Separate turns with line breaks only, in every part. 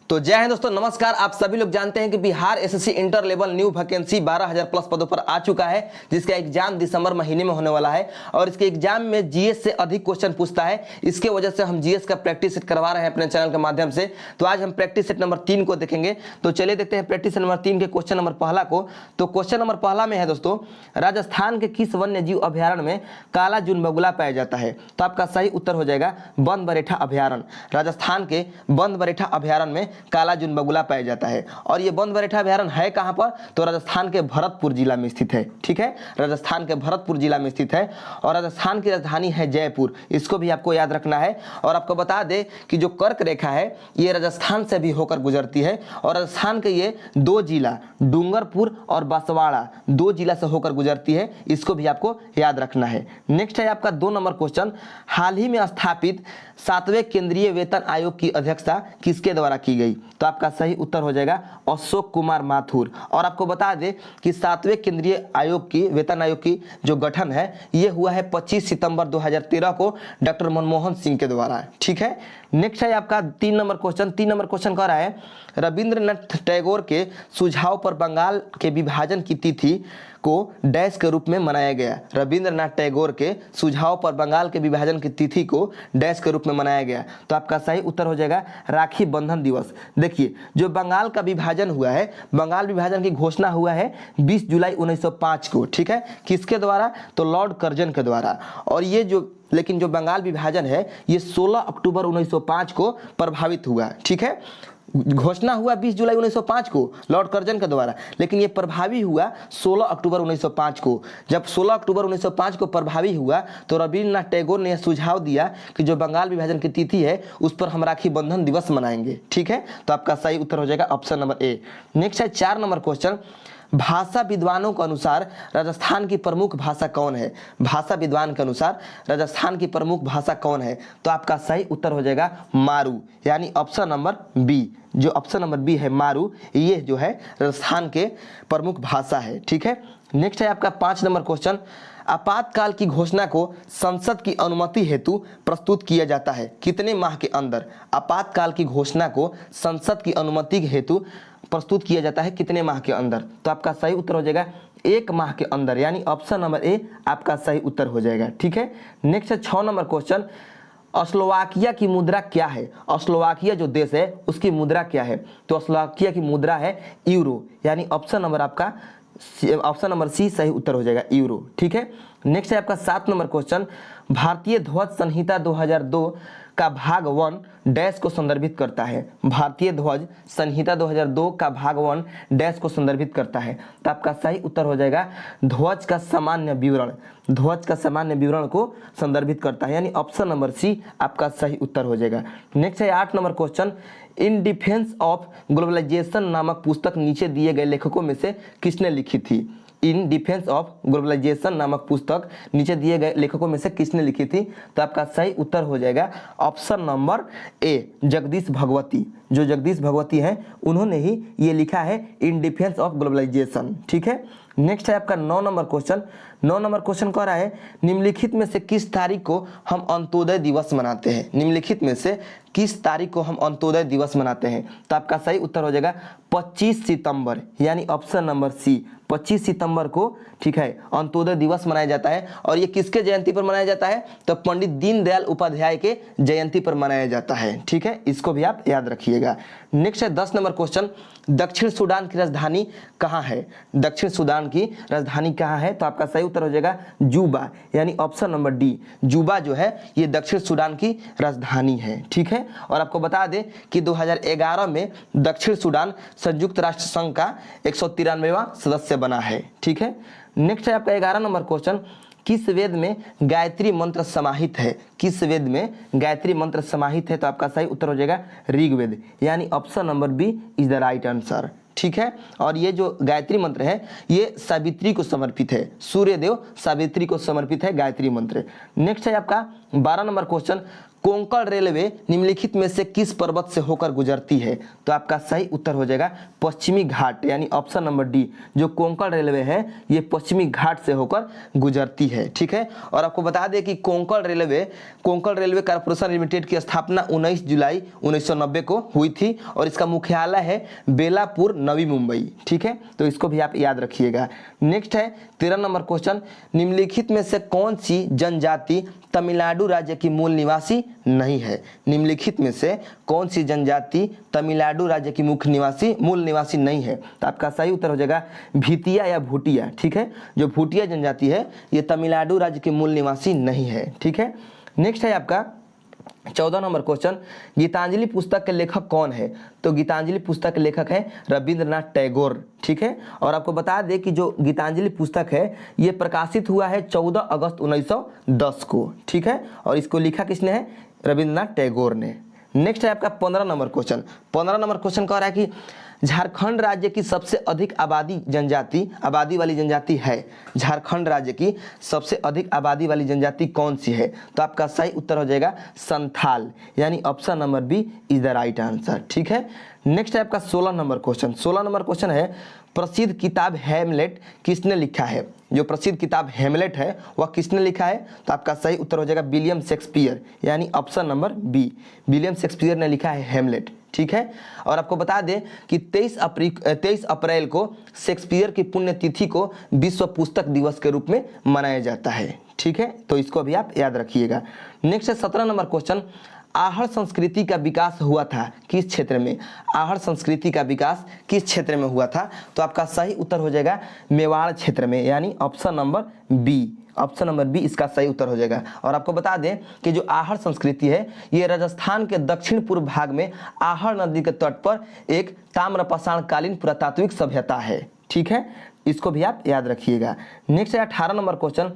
तो जय हिंद दोस्तों, नमस्कार। आप सभी लोग जानते हैं कि Bihar SSC inter level new vacancy 12,000 plus पदों पर आ चुका है, जिसका एग्जाम दिसंबर महीने में होने वाला है और इसके एग्जाम में जीएस से अधिक क्वेश्चन पूछता है। इसके वजह से हम जीएस का प्रैक्टिस सेट करवा रहे हैं अपने चैनल के माध्यम से। तो आज हम प्रैक्टिस सेट नंबर 3 को देखेंगे। तो चलिए देखते हैं प्रैक्टिस सेट नंबर 3 के क्वेश्चन नंबर पहला को। तो क्वेश्चन नंबर पहला में है दोस्तों, राजस्थान के किस वन्य जीव अभ्यारण्य में काला जून बगुला पाया जाता है? तो आपका सही उत्तर हो जाएगा बंद बरेठा अभ्यारण्य। राजस्थान के बंद बरेठा अभ्यारण्य में काला जून बगुला पाया जाता है। और ये बंद बरेठा अभ्यारण्य है कहां पर? तो राजस्थान के भरतपुर जिला में स्थित है। ठीक है, राजस्थान के भरतपुर जिला में स्थित है और राजस्थान की राजधानी है जयपुर। इसको भी आपको याद रखना है। और आपको बता दें कि जो कर्क रेखा है ये राजस्थान से भी होकर गुजरती है और राजस्थान के ये दो जिला डूंगरपुर और बांसवाड़ा, दो जिला से होकर गुजरती है। इसको भी आपको याद रखना है। नेक्स्ट है आपका 2 नंबर क्वेश्चन, हाल ही में स्थापित 7वें केंद्रीय वेतन आयोग की अध्यक्षता किसके द्वारा की गई? तो आपका सही उत्तर हो जाएगा अशोक कुमार माथुर। और आपको बता दें कि 7वें केंद्रीय आयोग की वेतन आयोग की जो गठन है ये हुआ है 25 सितंबर 2013 को डॉक्टर मनमोहन सिंह के द्वारा। ठीक है, नेक्स्ट है आपका 3 नंबर क्वेश्चन। 3 नंबर क्वेश्चन कह रहा है, रविंद्रनाथ टैगोर के सुझाव पर बंगाल के विभाजन की तिथि को डैश के रूप में मनाया गया। रविंद्रनाथ टैगोर के सुझाव पर बंगाल के विभाजन की तिथि को डैश के रूप में मनाया गया। तो आपका सही उत्तर हो जाएगा राखी बंधन दिवस। देखिए, जो बंगाल का विभाजन हुआ है, बंगाल विभाजन की घोषणा हुआ है 20 जुलाई 1905 को। ठीक है, किसके द्वारा? तो लॉर्ड कर्जन के द्वारा। और ये लेकिन जो बंगाल विभाजन है ये 16 अक्टूबर 1905 को प्रभावित हुआ। ठीक है, घोषणा हुआ 20 जुलाई 1905 को लॉर्ड कर्जन के द्वारा, लेकिन यह प्रभावी हुआ 16 अक्टूबर 1905 को। जब 16 अक्टूबर 1905 को प्रभावी हुआ तो रविंद्रनाथ टैगोर ने यह सुझाव दिया कि जो बंगाल विभाजन की तिथि है उस पर हम राखी बंधन दिवस मनाएंगे। ठीक है, तो आपका सही उत्तर हो जाएगा ऑप्शन नंबर ए। नेक्स्ट है 4 नंबर क्वेश्चन, भाषा विद्वानों के अनुसार राजस्थान की प्रमुख भाषा कौन है? भाषा विद्वान के अनुसार राजस्थान की प्रमुख भाषा कौन है? तो आपका सही उत्तर हो जाएगा मारू, यानी ऑप्शन नंबर बी। जो ऑप्शन नंबर बी है मारू, ये जो है राजस्थान के प्रमुख भाषा है। ठीक है, नेक्स्ट है आपका 5 नंबर क्वेश्चन, आपातकाल की घोषणा को संसद की अनुमति हेतु प्रस्तुत किया जाता है कितने माह के अंदर? आपातकाल की घोषणा को संसद की अनुमति हेतु प्रस्तुत किया जाता है कितने माह के अंदर? तो आपका सही उत्तर हो जाएगा 1 माह के अंदर, यानी ऑप्शन नंबर ए आपका सही उत्तर हो जाएगा। ठीक है, नेक्स्ट है 6 नंबर क्वेश्चन, स्लोवाकिया की मुद्रा क्या है? स्लोवाकिया जो देश है उसकी मुद्रा क्या है? तो स्लोवाकिया की मुद्रा है यूरो, यानी ऑप्शन नंबर आपका ऑप्शन नंबर सी सही उत्तर हो जाएगा यूरो। ठीक है, नेक्स्ट है आपका 7 नंबर क्वेश्चन, भारतीय ध्वज संहिता 2002 का भाग 1 डैश को संदर्भित करता है। भारतीय ध्वज संहिता 2002 का भाग 1 डैश को संदर्भित करता है। तो आपका सही उत्तर हो जाएगा ध्वज का सामान्य विवरण, ध्वज का सामान्य विवरण को संदर्भित करता है, यानी ऑप्शन नंबर सी आपका सही उत्तर हो जाएगा। नेक्स्ट है 8 number question, in defence of globalisation नामक पुस्तक नीचे दिए गए लेखकों में से किसने लिखी थी? इन डिफेंस ऑफ ग्लोबलाइजेशन नामक पुस्तक नीचे दिए गए लेखकों में से किसने लिखी थी? तो आपका सही उत्तर हो जाएगा option number A Jagdish Bhagwati. जो जगदीश भगवती हैं उन्होंने ही ये लिखा है इन डिफेंस ऑफ ग्लोबलाइजेशन। ठीक है, नेक्स्ट है आपका 9 नंबर क्वेश्चन। 9 नंबर क्वेश्चन कह रहा है, निम्नलिखित में से किस तारीख को हम अंत्योदय दिवस मनाते हैं? निम्नलिखित में से किस तारीख को हम अंत्योदय दिवस मनाते हैं? तो आपका सही उत्तर हो जाएगा 25 सितंबर, यानी ऑप्शन नंबर सी 25 सितंबर को। ठीक है, अंत्योदय दिवस मनाया जाता है। और ये किसके जयंती पर मनाया जाता है? तो पंडित दीनदयाल उपाध्याय के जयंती पर मनाया जाता है। ठीक है, इसको भी आप याद रखिएगा। नेक्स्ट है 10 नंबर क्वेश्चन, दक्षिण सूडान की राजधानी कहाँ है? दक्षिण सूडान की राजधानी कहाँ है? तो आपका सही उत्तर हो जाएगा जूबा, यानी ऑप्शन नंबर डी जूबा जो है ये दक्षिण सूडान की राजधानी है। ठीक है, और आपको बता दें कि 2011 में दक्षिण सूडान संयुक्त राष्ट्र संघ का 193वां सदस्य बना है। ठीक है, नेक्स्ट है आपका 11 नंबर क्वेश्चन, किस वेद में गायत्री मंत्र समाहित है? किस वेद में गायत्री मंत्र समाहित है? तो आपका सही उत्तर हो जाएगा ऋग्वेद, यानी option number B is the right answer. ठीक है, और ये जो गायत्री मंत्र है ये सावित्री को समर्पित है, सूर्यदेव सावित्री को समर्पित है गायत्री मंत्र। नेक्स्ट है आपका 12 नंबर क्वेश्चन, कोंकण रेलवे निम्नलिखित में से किस पर्वत से होकर गुजरती है? तो आपका सही उत्तर हो जाएगा पश्चिमी घाट, यानी ऑप्शन नंबर डी। जो कोंकण रेलवे है ये पश्चिमी घाट से होकर गुजरती है, ठीक है। और आपको बता दें कि कोंकण रेलवे कॉर्पोरेशन लिमिटेड की स्थापना 19 जुलाई 1990 को हुई थी और इसका मुख्यालय है बेलापुर, नवी मुंबई, ठीक है। तो इसको भी आप याद रखिएगा। नेक्स्ट है 13 नंबर क्वेश्चन, निम्नलिखित में से कौन सी जनजाति तमिलनाडु राज्य की मूल निवासी नहीं है? निम्नलिखित में से कौन सी जनजाति तमिलनाडु राज्य की मूल निवासी नहीं है? तो आपका सही उत्तर हो जाएगा भीतिया या भूटिया, ठीक है। जो भूटिया जनजाति है ये तमिलनाडु राज्य की मूल निवासी नहीं है, ठीक है। नेक्स्ट है आपका 14 नंबर क्वेश्चन, गीतांजलि पुस्तक के लेखक कौन है? तो गीतांजलि पुस्तक के लेखक है रविंद्रनाथ टैगोर, ठीक है। और आपको बता दें कि जो गीतांजलि पुस्तक है ये प्रकाशित हुआ है 14 अगस्त 1910 को, ठीक है। और इसको लिखा किसने है? रविंद्रनाथ टैगोर ने। नेक्स्ट है आपका 15 नंबर क्वेश्चन। 15 नंबर क्वेश्चन कह रहा है कि झारखंड राज्य की सबसे अधिक आबादी वाली जनजाति है। झारखंड राज्य की सबसे अधिक आबादी वाली जनजाति कौन सी है? तो आपका सही उत्तर हो जाएगा संथाल, यानी option number B is the right answer, ठीक है। नेक्स्ट है आपका 16 नंबर क्वेश्चन। 16 नंबर क्वेश्चन है प्रसिद्ध किताब हैमलेट किसने लिखा है? जो प्रसिद्ध किताब हैमलेट है वह किसने लिखा है? तो आपका सही उत्तर हो जाएगा विलियम शेक्सपियर, यानी option number B, William Shakespeare ने लिखा है हैमलेट, ठीक है। और आपको बता दें कि 23 अप्रैल को शेक्सपियर की पुण्यतिथि को विश्व पुस्तक दिवस के रूप में मनाया जाता है, ठीक है। तो इसको भी आप याद रखिएगा। नेक्स्ट है 17 नंबर क्वेश्चन, आहड़ संस्कृति का विकास हुआ था किस क्षेत्र में? आहड़ संस्कृति का विकास किस क्षेत्र में हुआ था? तो आपका सही उत्तर हो जाएगा मेवाड़ क्षेत्र में, यानी option number B, option number B इसका सही उत्तर हो जाएगा। और आपको बता दें कि जो आहड़ संस्कृति है ये राजस्थान के दक्षिण पूर्व भाग में आहड़ नदी के तट पर एक ताम्रपाषाण कालीन पुरातात्विक सभ्यता है, ठीक है। इसको भी आप याद रखिएगा। नेक्स्ट है 18 नंबर क्वेश्चन,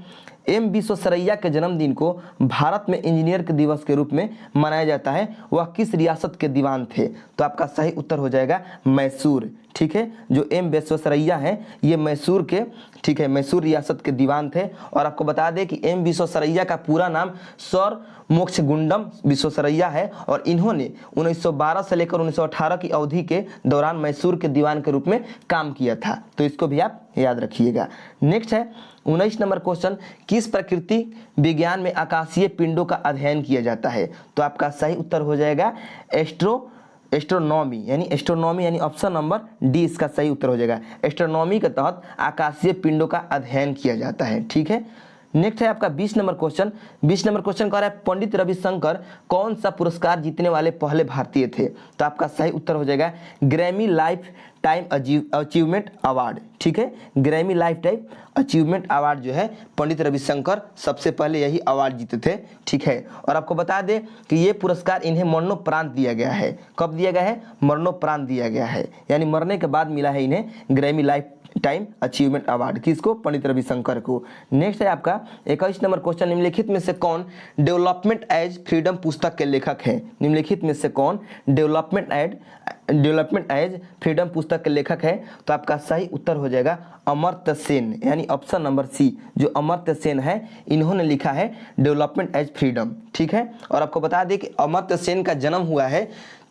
एम विश्वेश्वरैया के जन्मदिन को भारत में इंजीनियर के दिवस के रूप में मनाया जाता है, वह किस रियासत के दीवान थे? तो आपका सही उत्तर हो जाएगा मैसूर, ठीक है। जो एम विश्वेश्वरैया हैं ये मैसूर के, ठीक है, मैसूर रियासत के दीवान थे। और आपको बता दें कि एम विश्वेश्वरैया का पूरा नाम सर मोक्षगुंडम विश्वेश्वरैया है और इन्होंने 1912 से लेकर 1918 की अवधि के दौरान मैसूर के दीवान के रूप में काम किया था। तो इसको भी आप याद रखिएगा। नेक्स्ट है 19 नंबर क्वेश्चन, किस प्रकृति विज्ञान में आकाशीय पिंडों का अध्ययन किया जाता है? तो आपका सही उत्तर हो जाएगा एस्ट्रोनॉमी, यानी ऑप्शन नंबर डी इसका सही उत्तर हो जाएगा। एस्ट्रोनॉमी के तहत आकाशीय पिंडों का अध्ययन किया जाता है, ठीक है। नेक्स्ट है आपका 20 नंबर क्वेश्चन। 20 नंबर क्वेश्चन कह रहा है पंडित रविशंकर कौन सा पुरस्कार जीतने वाले पहले भारतीय थे? तो आपका सही उत्तर हो जाएगा Grammy life time achievement award, ठीक है। Grammy life time achievement award जो है पंडित रविशंकर सबसे पहले यही अवार्ड जीते थे, ठीक है। और आपको बता दें कि ये पुरस्कार इन्हें मरणोपरांत दिया गया है। कब दिया गया है? मरणोपरांत दिया गया है, यानी मरने के बाद मिला है इन्हें Grammy life time achievement award. किसको? पंडित रविशंकर को। नेक्स्ट है आपका 21 नंबर क्वेश्चन, निम्नलिखित में से कौन डेवलपमेंट एज फ्रीडम पुस्तक के लेखक हैं? निम्नलिखित में से कौन डेवलपमेंट एज फ्रीडम पुस्तक के लेखक है? तो आपका सही उत्तर हो जाएगा अमर्त्य सेन, यानी ऑप्शन नंबर सी। जो अमर्त्य सेन है इन्होंने लिखा है डेवलपमेंट एज फ्रीडम, ठीक है। और आपको बता दें कि अमर्त्य सेन का जन्म हुआ है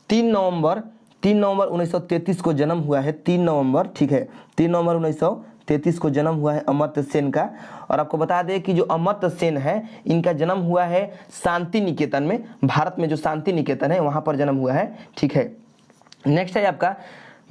3 नवंबर 1933 को जन्म हुआ है, 3 नवंबर, ठीक है, 3 नवंबर 1933 को जन्म हुआ है अमर्त्य सेन का। और आपको बता दें कि जो अमर्त्य सेन है इनका जन्म हुआ है शांति निकेतन में, भारत में जो शांति निकेतन है वहाँ पर जन्म हुआ है, ठीक है। नेक्स्ट है आपका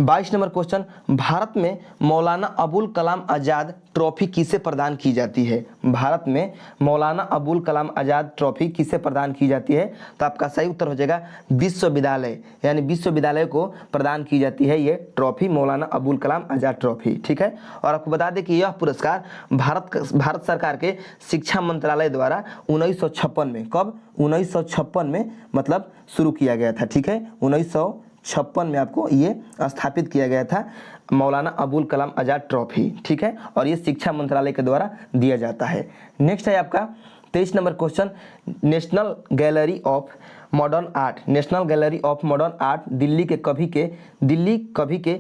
22 नंबर क्वेश्चन, भारत में मौलाना अबुल कलाम आज़ाद ट्रॉफी किसे प्रदान की जाती है? भारत में मौलाना अबुल कलाम आज़ाद ट्रॉफी किसे प्रदान की जाती है? तो आपका सही उत्तर हो जाएगा विश्वविद्यालय, यानी विश्वविद्यालय को प्रदान की जाती है ये ट्रॉफी, मौलाना अबुल कलाम आज़ाद ट्रॉफी, ठीक है। और आपको बता दें कि यह पुरस्कार भारत सरकार के शिक्षा मंत्रालय द्वारा 1956 में, कब? 1956 में मतलब शुरू किया गया था, ठीक है। 1956 में आपको ये स्थापित किया गया था मौलाना अबुल कलाम आज़ाद ट्रॉफी, ठीक है। और ये शिक्षा मंत्रालय के द्वारा दिया जाता है। नेक्स्ट है आपका 23 number question, national gallery of modern art, national gallery of modern art Delhi कभी के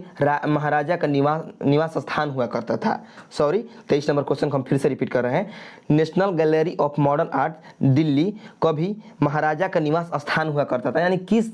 महाराजा का निवास स्थान हुआ करता था। सॉरी, 23 नंबर क्वेश्चन को हम फिर से रिपीट कर रहे हैं। National gallery of modern art Delhi कभी महाराजा का निवास स्थान हुआ करता था, यानी किस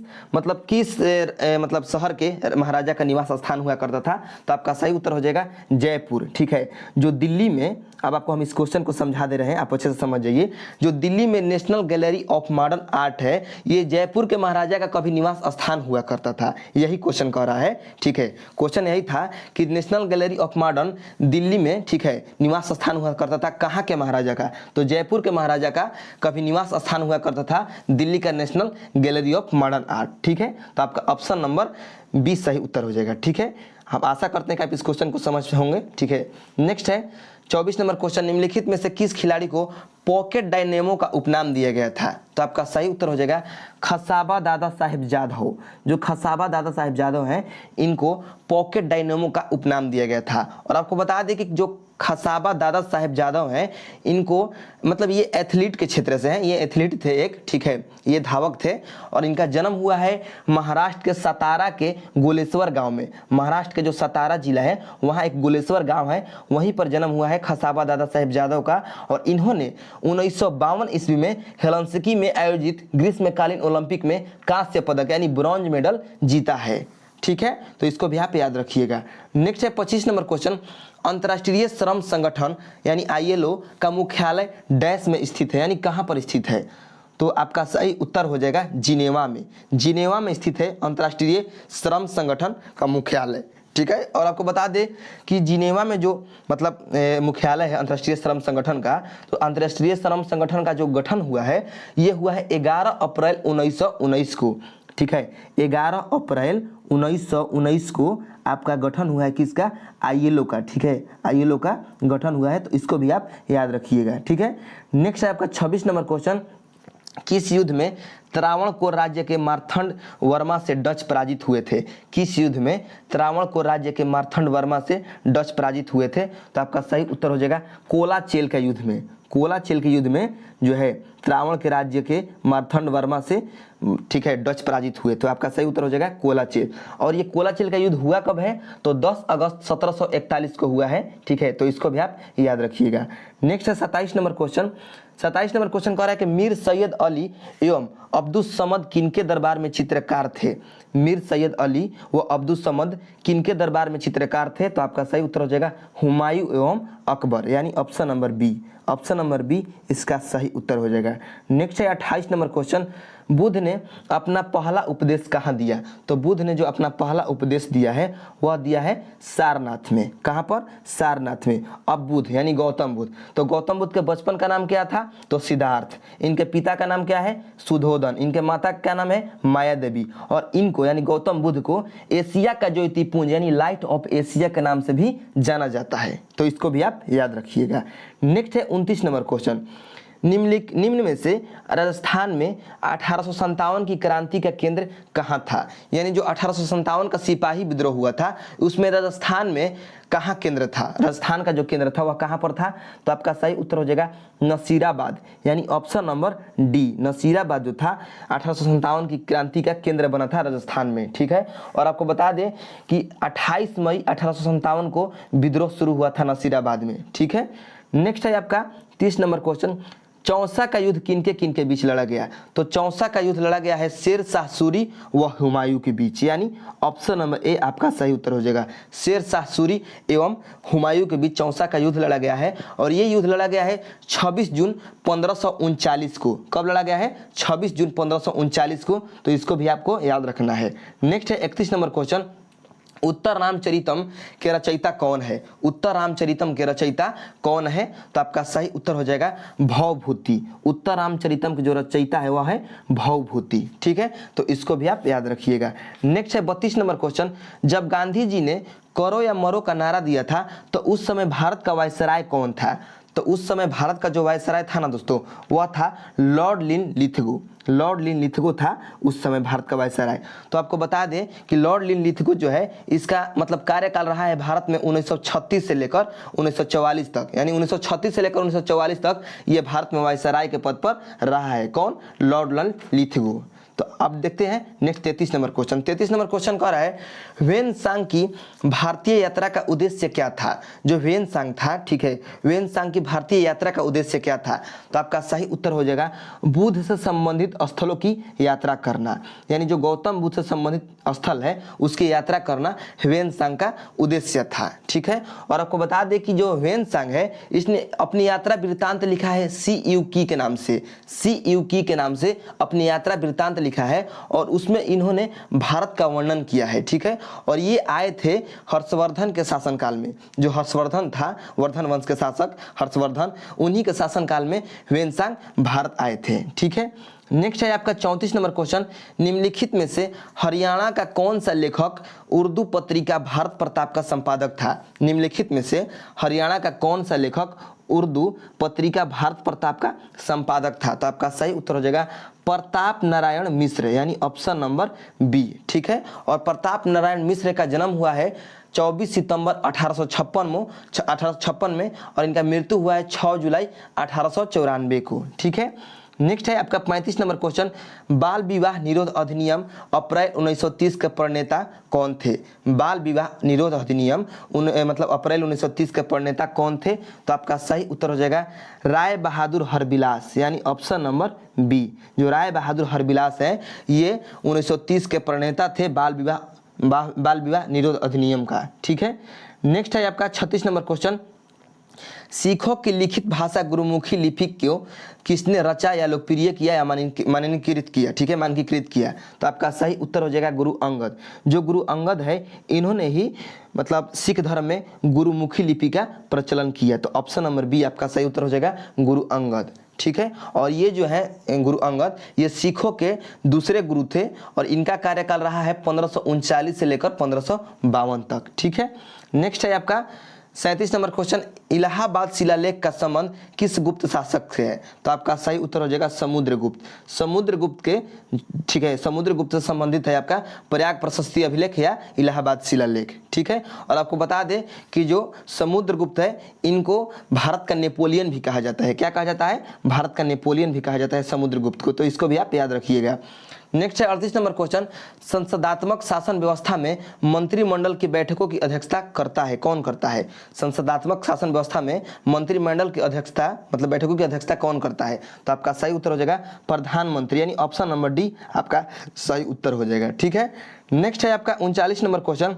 शहर के महाराजा का निवास स्थान हुआ करता था? तो आपका सही उत्तर हो जाएगा जयपुर। ठीक है, जो दिल्ली में, अब आपको हम इस क्वेश्चन को समझा दे रहे हैं, आप अच्छे से समझ जाइए। जो दिल्ली में national gallery of modern art है, ये जयपुर के महाराजा का कभी निवास स्थान हुआ करता था, यही क्वेश्चन कह रहा है। ठीक है, क्वेश्चन यही था कि national gallery of modern Delhi में, ठीक है, निवास स्थान हुआ करता था कहाँ के महाराजा का? तो जयपुर के महाराजा का कभी निवास स्थान हुआ करता था दिल्ली का national gallery of modern art. ठीक है, तो आपका ऑप्शन नंबर 20 सही उत्तर हो जाएगा। ठीक है, हम आशा करते हैं कि आप इस क्वेश्चन को समझ होंगे। ठीक है, नेक्स्ट है 24 नंबर क्वेश्चन, निम्नलिखित में से किस खिलाड़ी को पॉकेट डायनेमो का उपनाम दिया गया था? तो आपका सही उत्तर हो जाएगा खसाबा दादा साहेब जाधव। जो खसाबा दादा साहेब जाधव हैं, इनको पॉकेट डायनेमो का उपनाम दिया गया था। और आपको बता दें कि जो खसाबा दादा साहेब जाधव हैं, इनको मतलब ये एथलीट के क्षेत्र से हैं, ये एथलीट थे एक, ठीक है, ये धावक थे। और इनका जन्म हुआ है महाराष्ट्र के सतारा के गोलेश्वर गांव में। महाराष्ट्र के जो सतारा जिला है, वहाँ एक गोलेश्वर गांव है, वहीं पर जन्म हुआ है खसाबा दादा साहेब जाधव का। और इन्होंने 1952 ईस्वी में हेलसिंकी में आयोजित ग्रीष्मकालीन ओलंपिक में कांस्य पदक यानी ब्रॉन्ज मेडल जीता है। ठीक है, तो इसको भी आप याद रखिएगा। नेक्स्ट है 25 नंबर क्वेश्चन, अंतर्राष्ट्रीय श्रम संगठन यानी ILO का मुख्यालय डैश में स्थित है, यानी कहाँ पर स्थित है? तो आपका सही उत्तर हो जाएगा जिनेवा में। जिनेवा में स्थित है अंतर्राष्ट्रीय श्रम संगठन का मुख्यालय। ठीक है, और आपको बता दें कि जिनेवा में जो मुख्यालय है अंतर्राष्ट्रीय श्रम संगठन का, तो अंतर्राष्ट्रीय श्रम संगठन का जो गठन हुआ है, ये हुआ है 11 अप्रैल 1919 को। ठीक है, 11 अप्रैल 1919 को आपका गठन हुआ है किसका? ILO का। ठीक है, ILO का गठन हुआ है, तो इसको भी आप याद रखिएगा। ठीक है, नेक्स्ट है आपका 26 नंबर क्वेश्चन, किस युद्ध में त्रावणकोर राज्य के मार्तंड वर्मा से डच पराजित हुए थे? किस युद्ध में त्रावणकोर राज्य के मार्तंड वर्मा से डच पराजित हुए थे? तो आपका सही उत्तर हो जाएगा कोलाचेल के युद्ध में। कोलाचेल के युद्ध में जो है त्रावण के राज्य के मार्तंड वर्मा से, ठीक है, डच पराजित हुए। तो आपका सही उत्तर हो जाएगा कोलाचेल। और ये कोलाचेल का युद्ध हुआ कब है? तो 10 अगस्त 1741 को हुआ है। ठीक है, तो इसको भी आप याद रखिएगा। नेक्स्ट है 27 नंबर क्वेश्चन। 27 नंबर क्वेश्चन कह रहा है कि मीर सैयद अली एवं अब्दुल समद किनके दरबार में चित्रकार थे? मीर सैयद अली व अब्दुल समद किनके दरबार में चित्रकार थे? तो आपका सही उत्तर हो जाएगा हुमायूं एवं अकबर, यानी option number B. Option number B इसका सही उत्तर हो जाएगा। नेक्स्ट है 28 नंबर क्वेश्चन, बुद्ध ने अपना पहला उपदेश कहाँ दिया? तो बुद्ध ने जो अपना पहला उपदेश दिया है, वह दिया है सारनाथ में। कहाँ पर? सारनाथ में। अब बुद्ध यानी गौतम बुद्ध, तो गौतम बुद्ध के बचपन का नाम क्या था? तो सिद्धार्थ। इनके पिता का नाम क्या है? सुधोधन। इनके माता का नाम है माया देवी। और इनको यानी गौतम बुद्ध को एशिया का ज्योतिपुंज यानी लाइट ऑफ एशिया के नाम से भी जाना जाता है, तो इसको भी आप याद रखिएगा। नेक्स्ट है 29 नंबर क्वेश्चन, निम्न में से राजस्थान में 1857 की क्रांति का केंद्र कहाँ था? यानी जो 1857 का सिपाही विद्रोह हुआ था, उसमें राजस्थान में कहाँ केंद्र था? राजस्थान का जो केंद्र था वह कहाँ पर था? तो आपका सही उत्तर हो जाएगा नसीराबाद, यानी ऑप्शन नंबर डी। नसीराबाद जो था 1857 की क्रांति का केंद्र बना था राजस्थान में। ठीक है, और आपको बता दें कि 28 मई 1857 को विद्रोह शुरू हुआ था नसीराबाद में। ठीक है, नेक्स्ट है आपका 30 नंबर क्वेश्चन, चौसा का युद्ध किनके किनके बीच लड़ा गया? तो चौसा का युद्ध लड़ा गया है शेर शाह सूरी व हुमायूं के बीच, यानी ऑप्शन नंबर ए आपका सही उत्तर हो जाएगा। शेर शाह सूरी एवं हुमायूं के बीच चौसा का युद्ध लड़ा गया है, और ये युद्ध लड़ा गया है 26 जून 1539 को। कब लड़ा गया है? 26 जून 1539 को, तो इसको भी आपको याद रखना है। नेक्स्ट है 31 नंबर क्वेश्चन, उत्तर रामचरितम के रचयिता कौन है? उत्तर रामचरितम के रचयिता कौन है? तो आपका सही उत्तर हो जाएगा भवभूति। उत्तर रामचरितम के जो रचयिता है वह है भवभूति। ठीक है, तो इसको भी आप याद रखिएगा। नेक्स्ट है 32 नंबर क्वेश्चन, जब गांधी जी ने करो या मरो का नारा दिया था, तो उस समय भारत का वायसराय कौन था? तो उस समय भारत का जो वायसराय था ना दोस्तों, वह था लॉर्ड लिन लिथगो। लॉर्ड लिन लिथगो था उस समय भारत का वायसराय। तो आपको बता दें कि लॉर्ड लिन लिथगो जो है, इसका कार्यकाल रहा है भारत में 1936 से लेकर 1944 तक, यानी 1936 से लेकर 1944 तक ये भारत में वायसराय के पद पर रहा है। कौन? लॉर्ड लिन लिथगो। तो अब देखते हैं next 33 number question. 33 number question कह रहा है ह्वेनसांग की भारतीय यात्रा का उद्देश्य क्या था। जो ह्वेनसांग था, ठीक है, ह्वेनसांग की भारतीय यात्रा का उद्देश्य क्या था। तो आपका सही उत्तर हो जाएगा बुद्ध से संबंधित स्थलों की यात्रा करना, यानी जो गौतम बुद्ध से संबंधित स्थल है उसकी यात्रा करना ह्वेनसांग का उद्देश्य था, ठीक है। और आपको बता दें कि जो ह्वेनसांग है इसने अपनी यात्रा वृत्तांत लिखा है सी यू की के नाम से, सी यू की के नाम से अपनी यात्रा वृत्तांत लिखा है और उसमें इन्होंने भारत का वर्णन किया है, ठीक है। और ये आए थे हर्षवर्धन के शासनकाल में, जो हर्षवर्धन था, वर्धन वंश के शासक हर्षवर्धन, उन्हीं के शासनकाल में ह्वेनसांग भारत आए थे, ठीक है। नेक्स्ट है आपका 34 नंबर क्वेश्चन, निम्नलिखित में से हरियाणा का कौन सा लेखक उर्दू पत्रिका भारत प्रताप का संपादक था। निम्नलिखित में से हरियाणा का कौन सा लेखक उर्दू पत्रिका भारत प्रताप का संपादक था। तो आपका सही उत्तर हो जाएगा प्रताप नारायण मिश्र, यानी ऑप्शन नंबर बी, ठीक है। और प्रताप नारायण मिश्र का जन्म हुआ है 24 सितंबर 1856 में और इनका मृत्यु हुआ है 6 जुलाई 1894 को, ठीक है। नेक्स्ट है आपका 35 नंबर क्वेश्चन, बाल विवाह निरोध अधिनियम अप्रैल 1930 के प्रणेता कौन थे। बाल विवाह निरोध अधिनियम मतलब अप्रैल 1930 के प्रणेता कौन थे। तो आपका सही उत्तर हो जाएगा राय बहादुर हरबिलास, यानी ऑप्शन नंबर बी। जो राय बहादुर हरबिलास है ये 1930 के प्रणेता थे बाल विवाह निरोध अधिनियम का, ठीक है। नेक्स्ट है आपका 36 नंबर क्वेश्चन, सिखों की लिखित भाषा गुरुमुखी लिपि को किसने रचा या लोकप्रिय किया या मानकीकृत किया, ठीक है, मानकीकृत किया। तो आपका सही उत्तर हो जाएगा गुरु अंगद। जो गुरु अंगद है इन्होंने ही मतलब सिख धर्म में गुरुमुखी लिपि का प्रचलन किया। तो ऑप्शन नंबर बी आपका सही उत्तर हो जाएगा गुरु अंगद, ठीक है। और ये जो है गुरु अंगद ये सिखों के दूसरे गुरु थे और इनका कार्यकाल रहा है 1539 से लेकर 1552 तक, ठीक है। नेक्स्ट है आपका 37 नंबर क्वेश्चन, इलाहाबाद शिलालेख का संबंध किस गुप्त शासक से है। तो आपका सही उत्तर हो जाएगा समुद्रगुप्त। समुद्रगुप्त के, ठीक है, समुद्रगुप्त से संबंधित है आपका प्रयाग प्रशस्ति अभिलेख या इलाहाबाद शिलालेख, ठीक है। और आपको बता दें कि जो समुद्रगुप्त है इनको भारत का नेपोलियन भी कहा जाता है। क्या कहा जाता है? भारत का नेपोलियन भी कहा जाता है समुद्रगुप्त को, तो इसको भी आप याद रखिएगा। नेक्स्ट है 38 नंबर क्वेश्चन, संसदात्मक शासन व्यवस्था में मंत्रिमंडल की बैठकों की अध्यक्षता करता है, कौन करता है? संसदात्मक शासन व्यवस्था में मंत्रिमंडल की अध्यक्षता मतलब बैठकों की अध्यक्षता कौन करता है? तो आपका सही उत्तर हो जाएगा प्रधानमंत्री, यानी ऑप्शन नंबर डी आपका सही उत्तर हो जाएगा, ठीक है। नेक्स्ट है आपका 39 नंबर क्वेश्चन,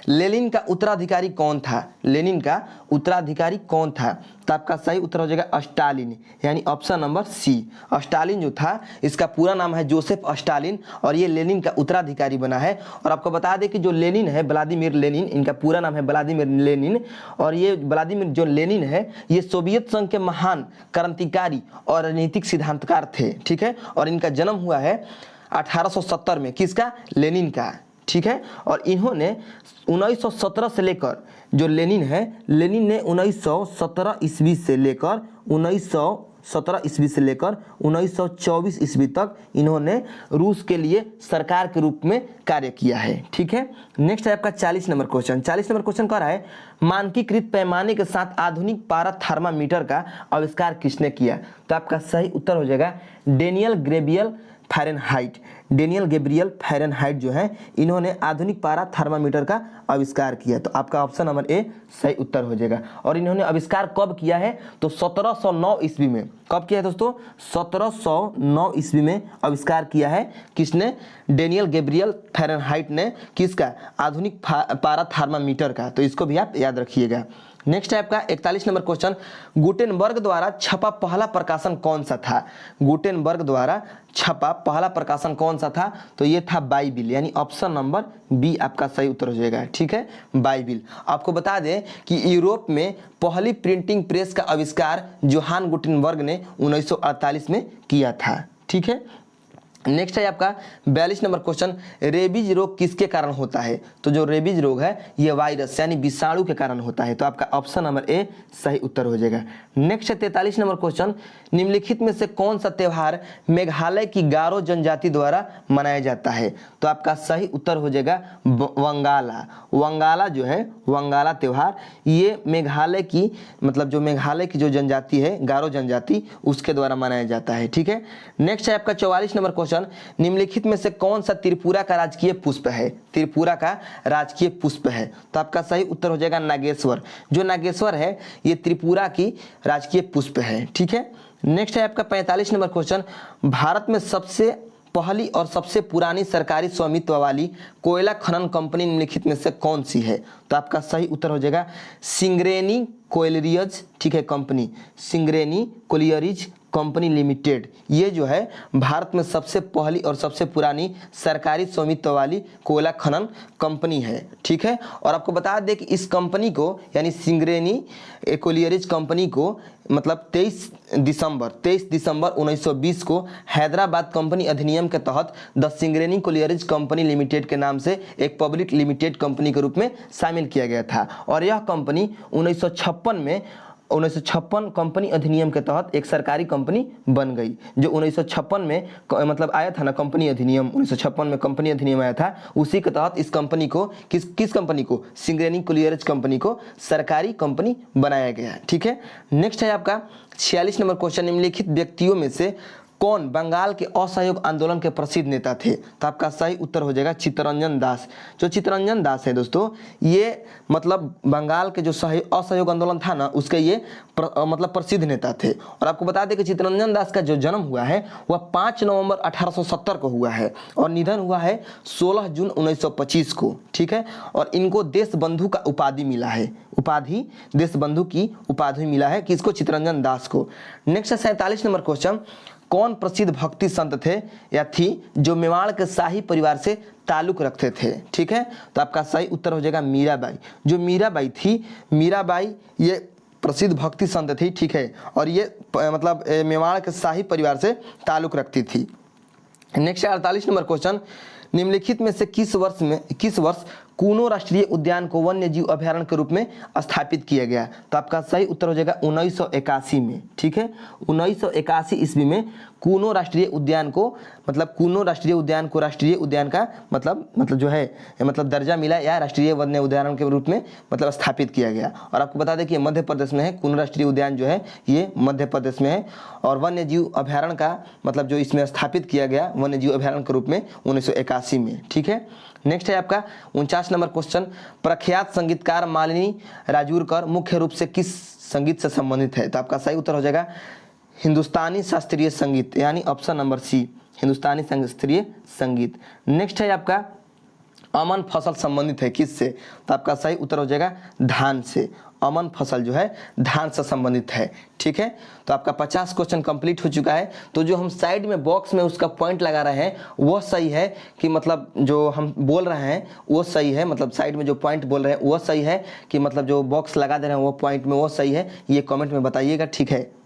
लेनिन का उत्तराधिकारी कौन था? लेनिन का उत्तराधिकारी कौन था? तो आपका सही उत्तर हो जाएगा स्टालिन, यानी ऑप्शन नंबर सी। स्टालिन जो था इसका पूरा नाम है जोसेफ स्टालिन और ये लेनिन का उत्तराधिकारी बना है। और आपको बता दें कि जो लेनिन है व्लादिमीर लेनिन, इनका पूरा नाम है व्लादिमीर लेनिन और ये व्लादिमीर जो लेनिन है ये सोवियत संघ के महान क्रांतिकारी और राजनीतिक सिद्धांतकार थे, ठीक है। और इनका जन्म हुआ है 1870 में, किसका? लेनिन का, ठीक है। और इन्होंने 1917 से लेकर जो लेनिन है, लेनिन ने 1917 ईस्वी से लेकर 1924 ईस्वी तक इन्होंने रूस के लिए सरकार के रूप में कार्य किया है, ठीक है। नेक्स्ट है आपका 40 नंबर क्वेश्चन। 40 नंबर क्वेश्चन कह रहा है मानकीकृत पैमाने के साथ आधुनिक पारा थर्मामीटर का आविष्कार किसने किया? तो आपका सही उत्तर हो जाएगा Daniel Gabriel Fahrenheit. Daniel Gabriel Fahrenheit जो है इन्होंने आधुनिक पारा थर्मामीटर का आविष्कार किया। तो आपका ऑप्शन नंबर ए सही उत्तर हो जाएगा। और इन्होंने आविष्कार कब किया है? तो 1709 ईस्वी में। कब किया है दोस्तों? 1709 ईस्वी में आविष्कार किया है। किसने? डेनियल गैब्रियल फ़ारेनहाइट ने। किसका? आधुनिक पारा थर्मामीटर का। तो इसको भी आप याद रखिएगा। नेक्स्ट है आपका 41 नंबर क्वेश्चन, गुटेनबर्ग द्वारा छपा पहला प्रकाशन कौन सा था? गुटेनबर्ग द्वारा छपा पहला प्रकाशन कौन सा था? तो ये था बाइबिल, यानी ऑप्शन नंबर बी आपका सही उत्तर हो जाएगा, ठीक है, बाइबिल। आपको बता दें कि यूरोप में पहली प्रिंटिंग प्रेस का आविष्कार जोहान गुटेनबर्ग ने 1948 में किया था, ठीक है। नेक्स्ट है आपका 42 नंबर क्वेश्चन, रेबीज रोग किसके कारण होता है? तो जो रेबीज रोग है ये वायरस यानी विषाणु के कारण होता है। तो आपका ऑप्शन नंबर ए सही उत्तर हो जाएगा। नेक्स्ट है 43 नंबर क्वेश्चन, निम्नलिखित में से कौन सा त्यौहार मेघालय की गारो जनजाति द्वारा मनाया जाता है? तो आपका सही उत्तर हो जाएगा वंगाला। वंगाला जो है, वंगाला त्यौहार ये मेघालय की मतलब जो मेघालय की जो जनजाति है गारो जनजाति उसके द्वारा मनाया जाता है, ठीक है। नेक्स्ट है आपका 44 नंबर क्वेश्चन, क्वेश्चन, निम्नलिखित में से कौन सा त्रिपुरा का राजकीय पुष्प है? त्रिपुरा का राजकीय पुष्प है, तो आपका सही उत्तर हो जाएगा नागेश्वर। जो नागेश्वर है ये त्रिपुरा की राजकीय पुष्प है। ठीक है, नेक्स्ट है आपका 45 नंबर क्वेश्चन, भारत में सबसे पहली और सबसे पुरानी सरकारी स्वामित्व वाली कोयला खनन कंपनी निम्नलिखित में से कौन सी है? तो आपका सही उत्तर हो जाएगा सिंगरेनी कोयलरियज, ठीक है, कंपनी, सिंगरेनी कोयलरियज कंपनी लिमिटेड। ये जो है भारत में सबसे पहली और सबसे पुरानी सरकारी स्वामित्व वाली कोयला खनन कंपनी है। ठीक है, और आपको बता दें कि इस कंपनी को यानी सिंगरेनी कोयलरियज कंपनी को मतलब 23 दिसंबर 1920 को हैदराबाद कंपनी अधिनियम के तहत द सिंगरेनी कोयलरियज कंपनी लिमिटेड के नाम से एक पब्लिक लिमिटेड कंपनी के रूप में शामिल किया गया था। और यह कंपनी 1956 कंपनी अधिनियम के तहत एक सरकारी कंपनी बन गई। जो 1956 में मतलब आया था ना कंपनी अधिनियम, 1956 में कंपनी अधिनियम आया था, उसी के तहत इस कंपनी को किस कंपनी को, सिंगरेनी कोयलरियज कंपनी को सरकारी कंपनी बनाया गया। ठीक है, नेक्स्ट है आपका 46 नंबर क्वेश्चन, निम्नलिखित व्यक्तियों में से कौन बंगाल के असहयोग आंदोलन के प्रसिद्ध नेता थे? तो आपका सही उत्तर हो जाएगा चित्तरंजन दास। जो चित्तरंजन दास है दोस्तों, ये मतलब बंगाल के जो असहयोग आंदोलन था ना उसके ये मतलब प्रसिद्ध नेता थे। और आपको बता दें कि चित्तरंजन दास का जो जन्म हुआ है वह 5 नवंबर 1870 को हुआ है और निधन हुआ है 16 जून 1925 को। ठीक है, और इनको देश बंधु का उपाधि मिला है, उपाधि देश बंधु की उपाधि मिला है किसको? चित्तरंजन दास को। नेक्स्ट है 47 नंबर क्वेश्चन, कौन प्रसिद्ध भक्ति संत थे या थी जो मेवाड़ के शाही परिवार से ताल्लुक रखते थे? ठीक है, तो आपका सही उत्तर हो जाएगा मीराबाई। जो मीराबाई थी, मीराबाई ये प्रसिद्ध भक्ति संत थी। ठीक है, और ये मतलब मेवाड़ के शाही परिवार से ताल्लुक रखती थी। नेक्स्ट 48 नंबर क्वेश्चन, निम्नलिखित में से किस वर्ष कूनो राष्ट्रीय उद्यान को वन्य जीव अभयारण्य के रूप में स्थापित किया गया? तो आपका सही उत्तर हो जाएगा 1981 में। ठीक है, 1981 ईस्वी में कूनो राष्ट्रीय उद्यान को राष्ट्रीय उद्यान का मतलब जो है मतलब दर्जा मिला या राष्ट्रीय वन्य उद्यान के रूप में मतलब स्थापित किया गया। और आपको बता दें कि मध्य प्रदेश में है, कूनो राष्ट्रीय उद्यान जो है ये मध्य प्रदेश में है। और वन्य जीव अभयारण्य का मतलब जो इसमें स्थापित किया गया वन्य जीव अभयारण्य के रूप में 1981 में। ठीक है, नेक्स्ट है आपका 49 नंबर क्वेश्चन, प्रख्यात संगीतकार मालिनी राजूरकर मुख्य रूप से किस संगीत से संबंधित है? तो आपका सही उत्तर हो जाएगा हिंदुस्तानी शास्त्रीय संगीत, यानी ऑप्शन नंबर सी, हिंदुस्तानी शास्त्रीय संगीत। नेक्स्ट है आपका अमन फसल संबंधित है किससे? तो आपका सही उत्तर हो जाएगा धान से। अमन फसल जो है धान से संबंधित है। ठीक है, तो आपका 50 क्वेश्चन कंप्लीट हो चुका है। तो जो हम साइड में बॉक्स में उसका पॉइंट लगा रहे हैं वो सही है कि मतलब जो हम बोल रहे हैं वो सही है, मतलब साइड में जो पॉइंट बोल रहे हैं वो सही है कि मतलब जो बॉक्स लगा दे रहे हैं वो पॉइंट में वो सही है, ये कमेंट में बताइएगा। ठीक है।